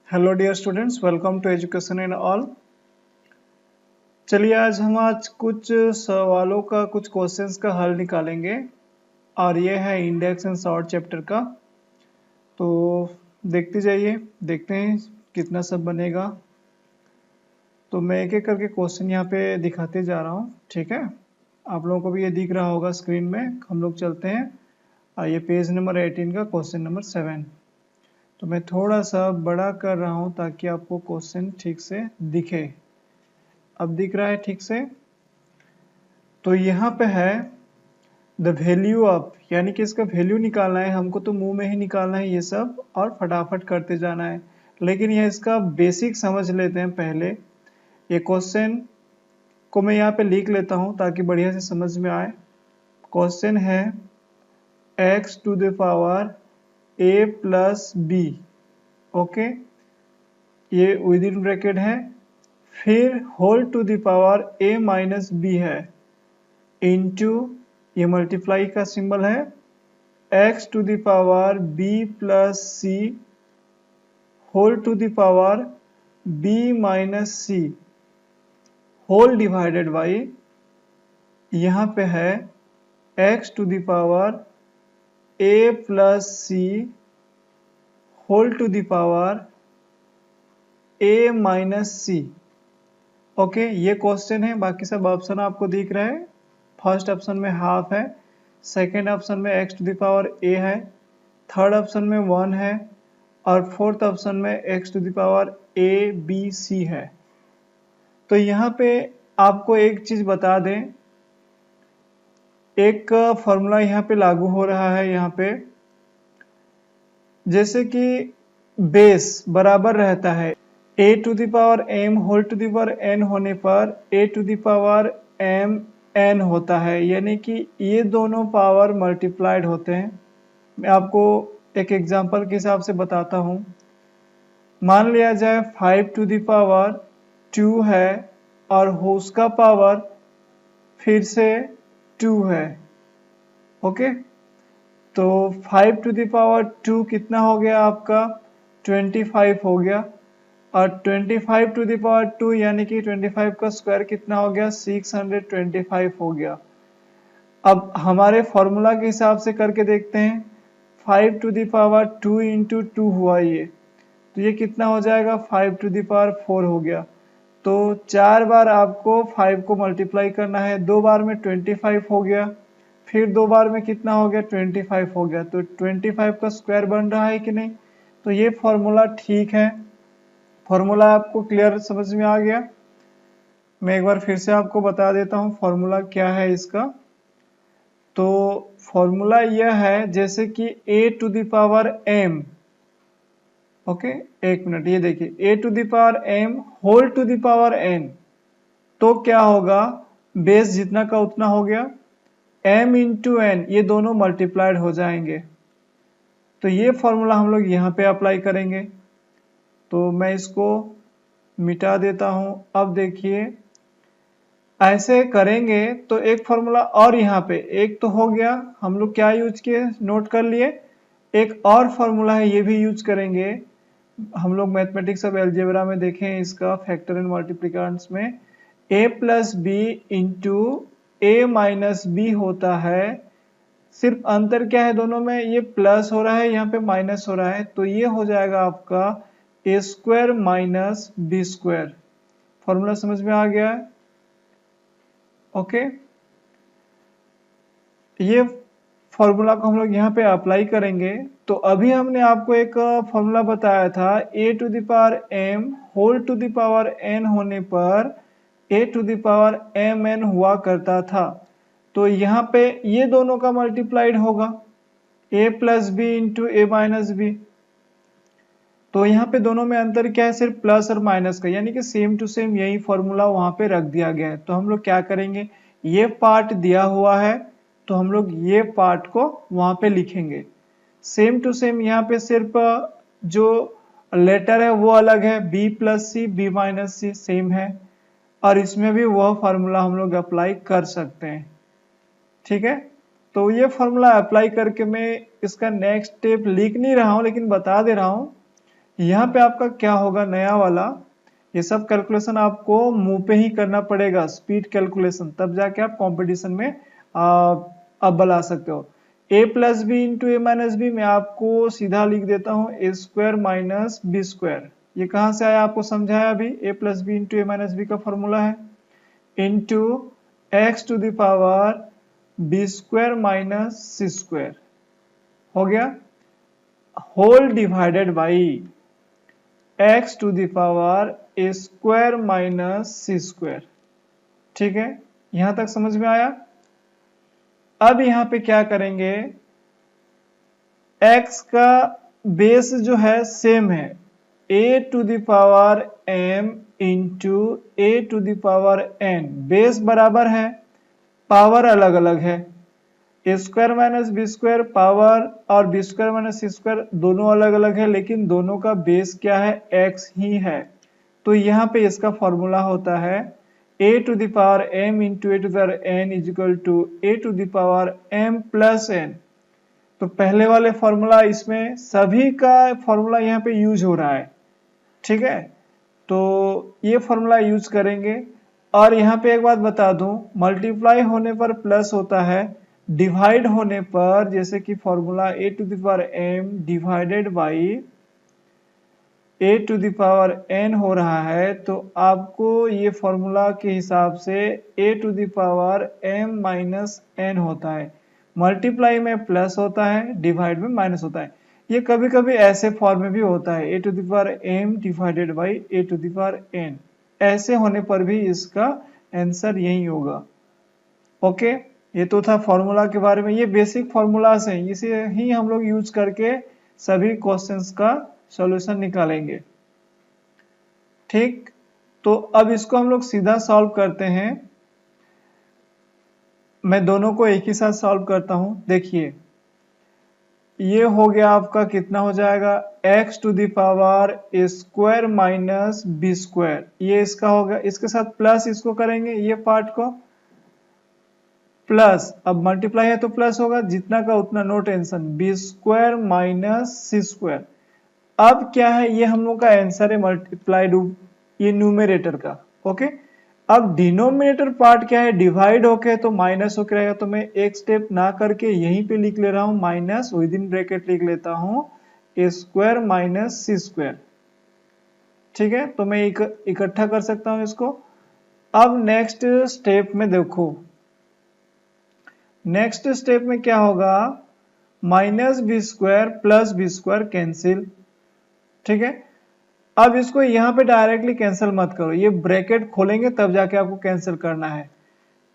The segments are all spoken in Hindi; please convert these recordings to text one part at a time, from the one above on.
Hello dear students, welcome to education in all. चलिए आज कुछ सवालों का कुछ क्वेश्चंस का हल निकालेंगे और ये है इंडेक्स एंड सॉर्ट चैप्टर का। तो देखते जाइए, देखते हैं कितना सब बनेगा। तो मैं एक एक करके क्वेश्चन यहाँ पे दिखाते जा रहा हूँ, ठीक है। आप लोगों को भी ये दिख रहा होगा स्क्रीन में। हम लोग चलते हैं ये पेज नंबर 18 का क्वेश्चन नंबर 7। तो मैं थोड़ा सा बड़ा कर रहा हूँ ताकि आपको क्वेश्चन ठीक से दिखे। अब दिख रहा है ठीक से। तो यहाँ पे है द वैल्यू ऑफ, यानी कि इसका वैल्यू निकालना है हमको। तो मुंह में ही निकालना है ये सब और फटाफट करते जाना है। लेकिन यह इसका बेसिक समझ लेते हैं पहले। ये क्वेश्चन को मैं यहाँ पे लिख लेता हूँ ताकि बढ़िया से समझ में आए। क्वेश्चन है x to the power a plus b, okay, ये विद इन ब्रैकेट है। फिर whole to the power a minus b है, इंटू ये मल्टीप्लाई का सिंबल है x to the power b plus c whole to the power b minus c whole divided by, यहाँ पे है x to the power a plus c whole to the power a minus c. Okay, ये क्वेश्चन है। बाकी सब ऑप्शन आपको दिख रहा है। फर्स्ट ऑप्शन में हाफ है, सेकेंड ऑप्शन में x to the power a है, थर्ड ऑप्शन में 1 है और फोर्थ ऑप्शन में x to the power a b c है। तो यहाँ पे आपको एक चीज बता दें, एक फॉर्मूला यहाँ पे लागू हो रहा है। यहाँ पे जैसे कि बेस बराबर रहता है a to the power m whole to the power n होने पर a to the power m n होता है, यानी कि ये दोनों पावर मल्टीप्लाइड होते हैं। मैं आपको एक एग्जांपल के हिसाब से बताता हूँ। मान लिया जाए 5 टू द पावर 2 है और उसका पावर फिर से 2 है, ओके। तो 5 टू द पावर 2 कितना हो गया आपका, 25 हो गया। और 25 टू द पावर 2 यानी कि 25 का स्क्वायर कितना हो गया, 625 हो गया। अब हमारे फॉर्मूला के हिसाब से करके देखते हैं। 5 टू द पावर 2 इंटू 2 हुआ ये, तो ये कितना हो जाएगा, 5 टू द पावर 4 हो गया। तो 4 बार आपको 5 को मल्टीप्लाई करना है। 2 बार में 25 हो गया, फिर 2 बार में कितना हो गया, 25 हो गया। तो 25 का स्क्वायर बन रहा है कि नहीं। तो ये फॉर्मूला ठीक है। फॉर्मूला आपको क्लियर समझ में आ गया। मैं एक बार फिर से आपको बता देता हूँ फॉर्मूला क्या है इसका। तो फॉर्मूला यह है, जैसे कि a to the power m, okay, एक मिनट, ये देखिए a to the power m whole to the power n, तो क्या होगा, बेस जितना का उतना हो गया, m इंटू n, ये दोनों मल्टीप्लाइड हो जाएंगे। तो ये फॉर्मूला हम लोग यहाँ पे अप्लाई करेंगे। तो मैं इसको मिटा देता हूं। अब देखिए ऐसे करेंगे तो एक फॉर्मूला और यहाँ पे एक तो हो गया। हम लोग क्या यूज किए, नोट कर लिए। एक और फॉर्मूला है, ये भी यूज करेंगे। हम लोग मैथमेटिक्स ऑफ एलजेब्रा में देखें इसका, फैक्टर एंड मल्टीप्लिकेंट्स में a plus b into a minus b होता है। सिर्फ अंतर क्या है दोनों में, ये प्लस हो रहा है, यहाँ पे माइनस हो रहा है। तो ये हो जाएगा आपका A square minus B square. Formula समझ में आ गया है, ओके। ये फॉर्मूला को हम लोग यहाँ पे अप्लाई करेंगे। तो अभी हमने आपको एक फॉर्मूला बताया था, a to the power m whole to the power n होने पर a to the power mn हुआ करता था। तो यहाँ पे ये दोनों का मल्टीप्लाइड होगा, a plus b into a minus b. तो यहाँ पे दोनों में अंतर क्या है, सिर्फ प्लस और माइनस का, यानी कि सेम टू सेम यही फॉर्मूला वहां पे रख दिया गया है। तो हम लोग क्या करेंगे, ये पार्ट दिया हुआ है तो हम लोग ये पार्ट को वहां पे लिखेंगे। सेम टू सेम यहाँ पे सिर्फ जो लेटर है वो अलग है, b plus C B minus C same है। और इसमें भी वह फॉर्मूला हम लोग अप्लाई कर सकते हैं, ठीक है। तो ये फॉर्मूला अप्लाई करके मैं इसका नेक्स्ट स्टेप लिख नहीं रहा हूं, लेकिन बता दे रहा हूं। यहाँ पे आपका क्या होगा नया वाला, ये सब कैलकुलेशन आपको मुंह पे ही करना पड़ेगा, स्पीड कैलकुलेशन, तब जाके आप कंपटीशन में अव्वल आ सकते हो। a plus b into a minus b मैं आपको सीधा लिख देता हूँ a square minus B square. ये कहाँ से आया आपको समझाया अभी, a plus b into a minus b का फॉर्मूला है, into x to the power b square minus C square हो गया, whole divided by x to the power a square minus C square. ठीक है, यहां तक समझ में आया। अब यहां पे क्या करेंगे, x का बेस जो है सेम है, a to the power m into A to the power n, base बराबर है, पावर अलग अलग है, A square minus B square power और बी स्क्वायर माइनस सी स्क्वायर दोनों अलग अलग है, लेकिन दोनों का बेस क्या है, x ही है। तो यहाँ पे इसका फॉर्मूला होता है a to the power m into A to the power n is equal to a to the power m plus n। तो पहले वाले फॉर्मूला, इसमें सभी का फॉर्मूला यहाँ पे यूज हो रहा है। ठीक है, तो ये फॉर्मूला यूज करेंगे। और यहाँ पे एक बात बता दूं, मल्टीप्लाई होने पर प्लस होता है, डिवाइड होने पर जैसे कि formula a to the power m divided by A to the power n हो रहा है, तो आपको ये फॉर्मूला के हिसाब से A to the power m minus n होता है। मल्टीप्लाई में प्लस होता है, डिवाइड में माइनस होता है। ये कभी कभी ऐसे फॉर्म में भी होता है, A to the power m divided by A to the power n। ऐसे होने पर भी इसका आंसर यही होगा। ओके, ये तो था फॉर्मूला के बारे में। ये बेसिक फॉर्मूलाज हैं, इसे ही हम लोग यूज करके सभी क्वेश्चंस का सॉल्यूशन निकालेंगे। ठीक, तो अब इसको हम लोग सीधा सॉल्व करते हैं। मैं दोनों को एक ही साथ सॉल्व करता हूं। देखिए, ये हो गया आपका, कितना हो जाएगा, x to the power a square minus B square, ये इसका होगा, इसके साथ प्लस इसको करेंगे, ये पार्ट को प्लस, अब मल्टीप्लाई है तो प्लस होगा, जितना का उतना, no tension, B square minus सी स्क्वायर। अब क्या है, ये हम लोग का आंसर है मल्टीप्लाइड, ये न्यूमरेटर का। ओके, अब डिनोमिनेटर पार्ट क्या है, डिवाइड होके तो माइनस होके रहेगा, तो मैं एक स्टेप ना करके यहीं पे लिख ले रहा हूं, माइनस विद इन ब्रैकेट लिख लेता हूं ए स्क्वायर माइनस सी स्क्वायर। ठीक है, तो मैं इकट्ठा कर सकता हूं इसको। अब नेक्स्ट स्टेप में देखो, नेक्स्ट स्टेप में क्या होगा, minus B square plus b square cancel. ठीक है, अब इसको यहां पे डायरेक्टली कैंसिल मत करो, ये ब्रैकेट खोलेंगे तब जाके आपको कैंसिल करना है।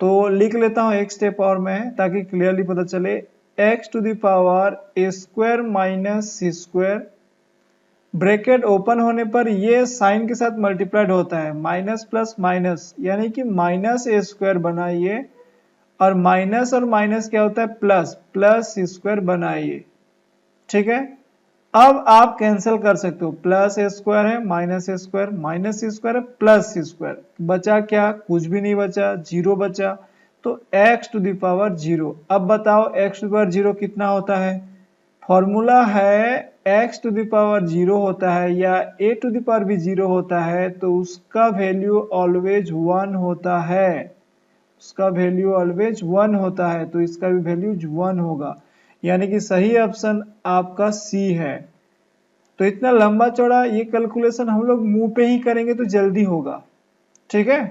तो लिख लेता हूं एक स्टेप और मैं, ताकि क्लियरली पता चले, x to the power a square minus C square, bracket open होने पर ये साइन के साथ मल्टीप्लाइड होता है, माइनस प्लस माइनस, यानी कि माइनस ए स्क्वायर बना ये, और माइनस क्या होता है, प्लस, प्लस सी स्क्वायर बनाइए। ठीक है, अब आप कैंसिल कर सकते हो, प्लस ए स्क्वायर है, माइनस ए स्क्वायर, माइनस सी स्क्वायर है, प्लस सी स्क्वायर, बचा क्या, कुछ भी नहीं बचा, जीरो बचा, तो x टू द पावर 0। अब बताओ x टू द पावर 0 कितना होता है, फॉर्मूला है x टू द पावर 0 होता है या a टू द पावर भी 0 होता है, तो उसका वैल्यू ऑलवेज 1 होता है, उसका वैल्यू ऑलवेज 1 होता है, तो इसका भी वैल्यू 1 होगा, यानी कि सही ऑप्शन आपका सी है। तो इतना लंबा चौड़ा ये कैलकुलेशन हम लोग मुंह पे ही करेंगे तो जल्दी होगा। ठीक है,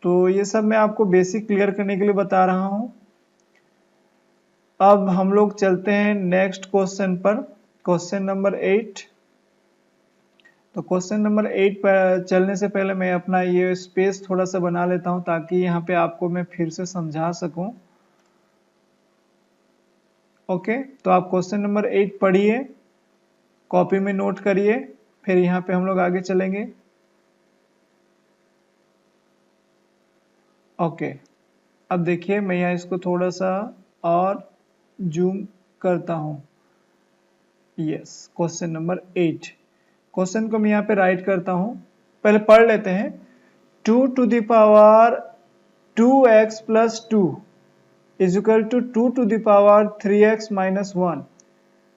तो ये सब मैं आपको बेसिक क्लियर करने के लिए बता रहा हूं। अब हम लोग चलते हैं नेक्स्ट क्वेश्चन पर, क्वेश्चन नंबर 8। तो क्वेश्चन नंबर 8 पर चलने से पहले मैं अपना ये स्पेस थोड़ा सा बना लेता हूं, ताकि यहाँ पे आपको मैं फिर से समझा सकूं। ओके, तो आप क्वेश्चन नंबर 8 पढ़िए, कॉपी में नोट करिए, फिर यहाँ पे हम लोग आगे चलेंगे। ओके, अब देखिए, मैं यहाँ इसको थोड़ा सा और जूम करता हूं। यस, क्वेश्चन नंबर 8, क्वेश्चन को मैं यहाँ पे राइट करता हूं, पहले पढ़ लेते हैं। 2 to the power 2x plus 2 is equal to 2 to the power 3x minus 1,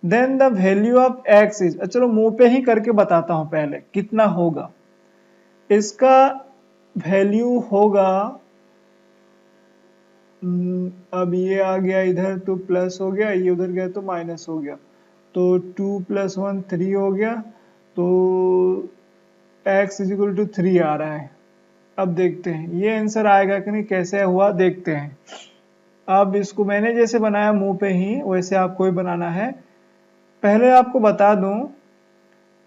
then the value of x is, चलो मुंह पे ही करके बताता हूं पहले कितना होगा। इसका वैल्यू होगा, अब ये आ गया इधर तो प्लस हो गया, ये उधर गया तो माइनस हो गया, तो 2 + 1 3 हो गया, तो x इज इक्वल टू 3 आ रहा है। अब देखते हैं ये आंसर आएगा कि नहीं, कैसे हुआ देखते हैं। अब इसको मैंने जैसे बनाया मुंह पे ही वैसे आपको भी बनाना है। पहले आपको बता दूं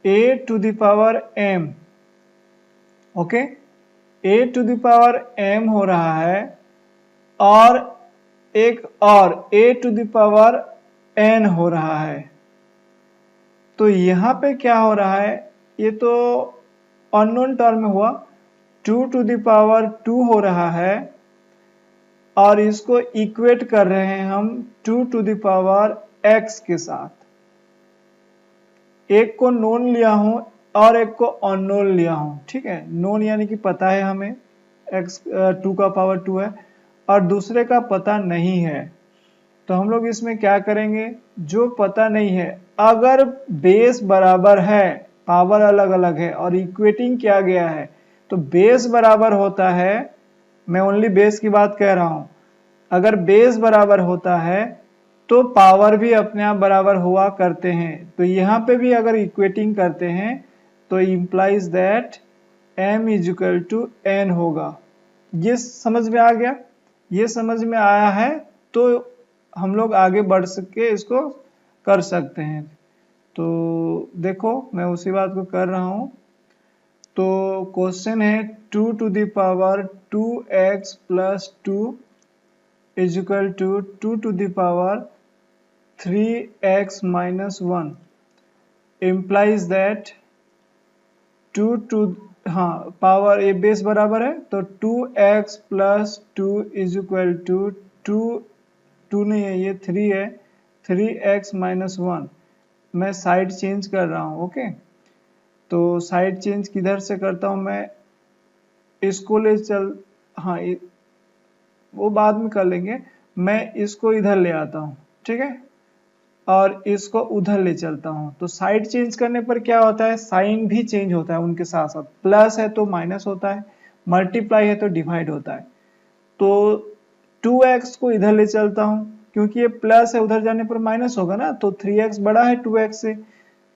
a⁴m, ओके, a⁴m हो रहा है और एक और a⁴n हो रहा है। तो यहां पे क्या हो रहा है, ये तो अननोन टर्म में हुआ, 2⁴2 हो रहा है और इसको इक्वेट कर रहे हैं हम 2⁴x के साथ। एक को नोन लिया हूं और एक को अननोन लिया हूं, ठीक है। नोन यानी कि पता है हमें x 2⁴ है और दूसरे का पता नहीं है। तो हम लोग इसमें क्या करेंगे, जो पता नहीं है अगर बेस बराबर है, पावर अलग अलग है और इक्वेटिंग किया गया है, तो बेस बराबर होता है, मैं ओनली बेस की बात कह रहा हूं, अगर बेस बराबर होता है तो पावर भी अपने आप बराबर हुआ करते हैं। तो यहाँ पे भी अगर इक्वेटिंग करते हैं तो implies that m is equal to n होगा। ये समझ में आ गया, ये समझ में आया है तो हम लोग आगे बढ़ सके इसको कर सकते हैं। तो देखो मैं उसी बात को कर रहा हूं। तो क्वेश्चन है 2⁴2x + 2 is equal to 2⁴3x - 1 implies that 2 हाँ पावर ये बेस बराबर है तो 2x + 2 is equal to 2 नहीं है ये 3 है, 3x - 1। मैं साइड चेंज कर रहा हूँ, ओके। तो साइड चेंज किधर से करता हूँ मैं, इसको ले चल, हाँ वो बाद में कर लेंगे, मैं इसको इधर ले आता हूँ, ठीक है, और इसको उधर ले चलता हूँ। तो साइड चेंज करने पर क्या होता है, साइन भी चेंज होता है उनके साथ साथ, प्लस है तो माइनस होता है, मल्टीप्लाई है तो डिवाइड होता है। तो 2x को इधर ले चलता हूँ क्योंकि ये प्लस है, उधर जाने पर माइनस होगा ना, तो 3x बड़ा है 2x से,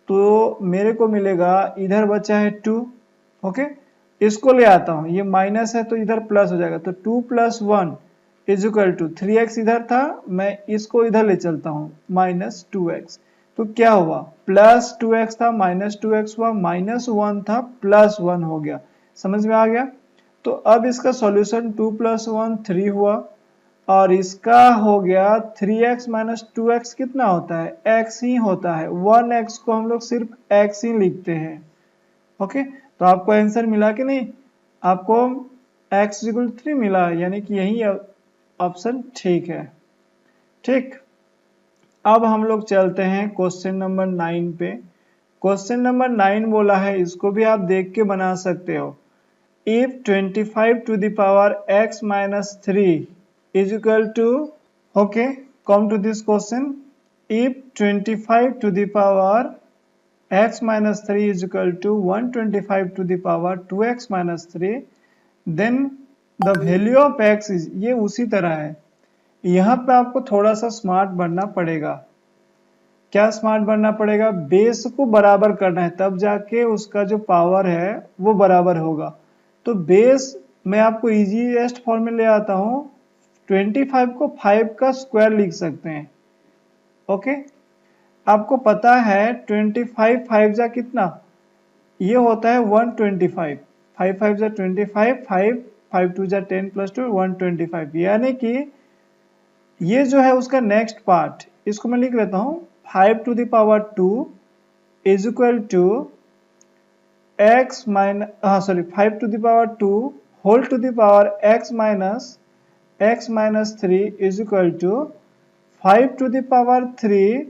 तो मेरे को मिलेगा इधर बचा है 2, ओके। इसको ले आता हूँ, ये माइनस है तो इधर प्लस हो जाएगा, तो 2 + 1 इज इक्वल टू 3x इधर था, मैं इसको इधर ले चलता हूँ -2x। तो क्या हुआ, +2x था -2x हुआ, -1 था +1 हो गया। समझ में आ गया। तो अब इसका सॉल्यूशन 2 + 1 3 हुआ और इसका हो गया 3x - 2x कितना होता है, x ही होता है। 1x को हम लोग सिर्फ x ही लिखते हैं, ओके। तो आपको आंसर मिला कि नहीं, आपको x = 3 मिला, यानी कि यही ऑप्शन ठीक है, ठीक। अब हम लोग चलते हैं क्वेश्चन नंबर 9 पे। क्वेश्चन नंबर 9 बोला है, इसको भी आप देख के बना सकते हो। If 25⁵x - 3 is equal to, okay, come to this question. If 25⁵x - 3 is equal to 125⁵2x - 3, then the value of x is, ये उसी तरह है। यहाँ पे आपको थोड़ा सा स्मार्ट बनना पड़ेगा। क्या स्मार्ट बनना पड़ेगा, बेस को बराबर करना है, तब जाके उसका जो पावर है वो बराबर होगा। तो बेस मैं आपको इजीएस्ट फॉर्म में ले आता हूँ, 25 को 5 का स्क्वायर लिख सकते हैं, ओके। आपको पता है 25 5 जा कितना, ये होता है 125, 5 5 जा 25, 5 5 2 जा 10 + 2 125, यानी कि ये जो है उसका नेक्स्ट पार्ट, इसको मैं लिख लेता हूँ 5⁵2 is equal to x minus 5⁵2 whole to the power x minus 3 is equal to 5⁵3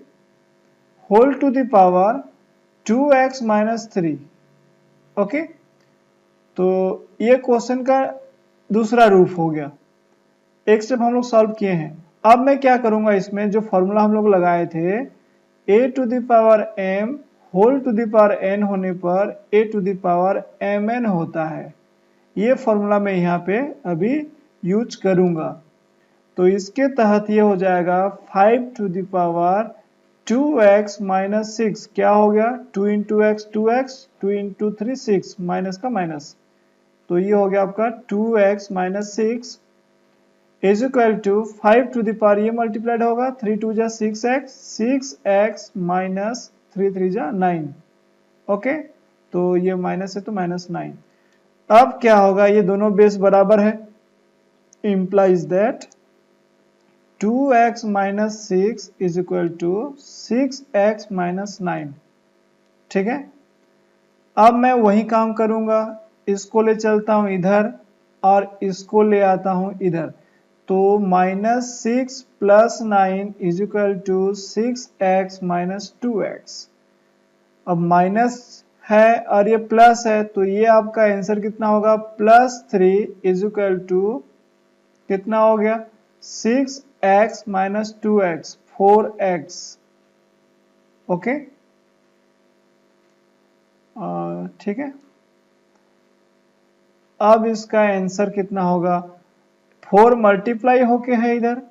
whole to the power 2x minus 3, okay. तो ये क्वेश्चन का दूसरा रूप हो गया, एक स्टेप हम लोग सॉल्व किए हैं। अब मैं क्या करूंगा, इसमें जो फॉर्मूला हम लोग लगाए थे a to the power m whole to the power n होने पर a to the power mn होता है। ये फॉर्मूला मैं यहाँ पे अभी यूज करूंगा। तो इसके तहत ये हो जाएगा 5 to the power 2x minus 6, क्या हो गया 2 into x 2x 2 into 3 6 minus का माइनस, तो ये हो गया आपका 2x minus 6 is equal to 5 to the power ये मल्टीप्लाइड होगा 3 टू जा 6x 6x माइनस 3 3 जा 9। ओके, तो ये माइनस है तो माइनस 9। अब क्या होगा, ये दोनों बेस बराबर है, implies that 2x minus 6 is equal to 6x minus 9। ठीक है, अब मैं वही काम करूंगा, इसको ले चलता हूं इधर और इसको ले आता हूं इधर, तो minus 6 plus 9 is equal to 6x minus 2x। अब माइनस है और ये प्लस है, तो ये आपका आंसर कितना होगा, प्लस 3 इज इक्वल टू कितना हो गया 6x minus 2x 4x। Okay, ठीक है। अब इसका आंसर कितना होगा, 4 मल्टीप्लाई होके है इधर,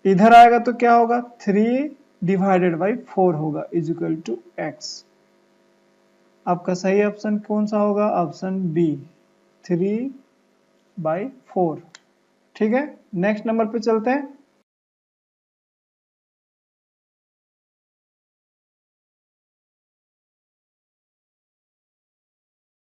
इधर आएगा तो क्या होगा 3 डिवाइडेड बाई 4 होगा इज इक्वल टू x। आपका सही ऑप्शन कौन सा होगा, ऑप्शन बी 3/4। ठीक है, नेक्स्ट नंबर पे चलते हैं।